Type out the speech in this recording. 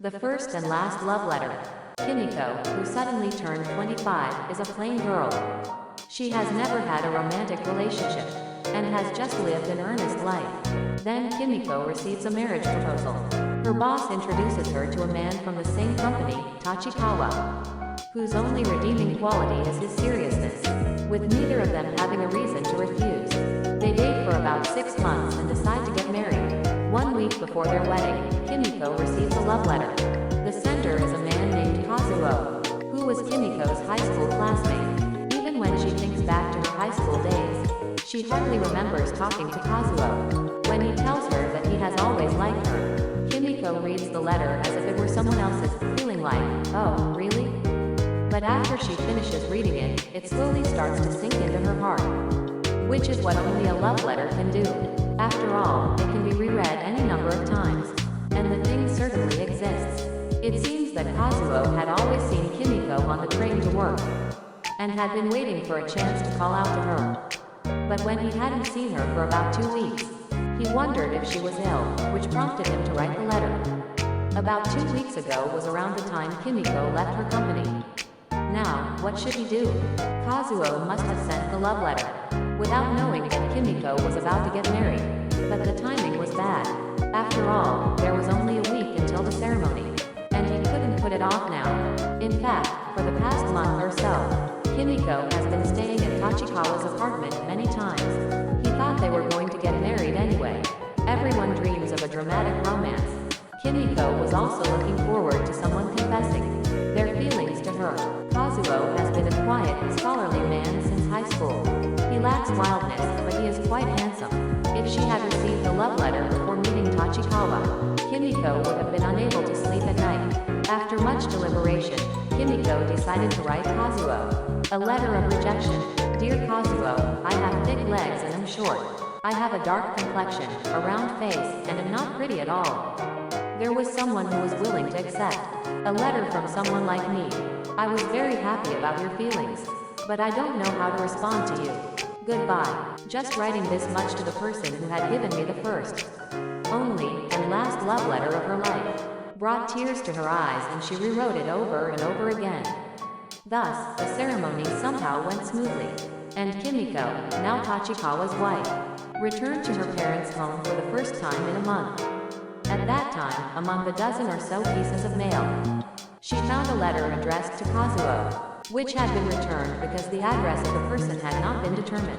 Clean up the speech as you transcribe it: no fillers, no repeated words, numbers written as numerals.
The first and last love letter. Kimiko, who suddenly turned 25, is a plain girl. She has never had a romantic relationship, and has just lived an earnest life. Then Kimiko receives a marriage proposal. Her boss introduces her to a man from the same company, Tachikawa, whose only redeeming quality is his seriousness, with neither of them having a reason to refuse. They date for about 6 months and decide to get married. 1 week before their wedding, Kimiko receives a love letter. The sender is a man named Kazuo, who was Kimiko's high school classmate. Even when she thinks back to her high school days, she hardly remembers talking to Kazuo. When he tells her that he has always liked her, Kimiko reads the letter as if it were someone else's, feeling like, oh, really? But after she finishes reading it, it slowly starts to sink into her heart, which is what only a love letter can do. After all, it can be reread any number of times, and the thing certainly exists. It seems that Kazuo had always seen Kimiko on the train to work, and had been waiting for a chance to call out to her. But when he hadn't seen her for about 2 weeks, he wondered if she was ill, which prompted him to write the letter. About 2 weeks ago was around the time Kimiko left her company. Now, what should he do? Kazuo must have sent the love letter, without knowing that Kimiko was about to get married. But the timing was bad. After all, there was only a week until the ceremony, and he couldn't put it off now. In fact, for the past month or so, Kimiko has been staying at Tachikawa's apartment many times. He thought they were going to get married anyway. Everyone dreams of a dramatic romance. Kimiko was also looking forward to someone confessing their feelings to her. Kazuo has been a quiet, scholarly man since high school. He lacks wildness, but he is quite handsome. If she had received the love letter before meeting Tachikawa, Kimiko would have been unable to sleep at night. After much deliberation, Kimiko decided to write Kazuo a letter of rejection. Dear Kazuo, I have thick legs and am short. I have a dark complexion, a round face, and am not pretty at all. There was someone who was willing to accept a letter from someone like me. I was very happy about your feelings, but I don't know how to respond to you. Goodbye. Just writing this much to the person who had given me the first, only, and last love letter of her life brought tears to her eyes, and she rewrote it over and over again. Thus, the ceremony somehow went smoothly, and Kimiko, now Tachikawa's wife, returned to her parents' home for the first time in a month. At that time, among the dozen or so pieces of mail, she found a letter addressed to Kazuo, which had been returned because the address of the person had not been determined.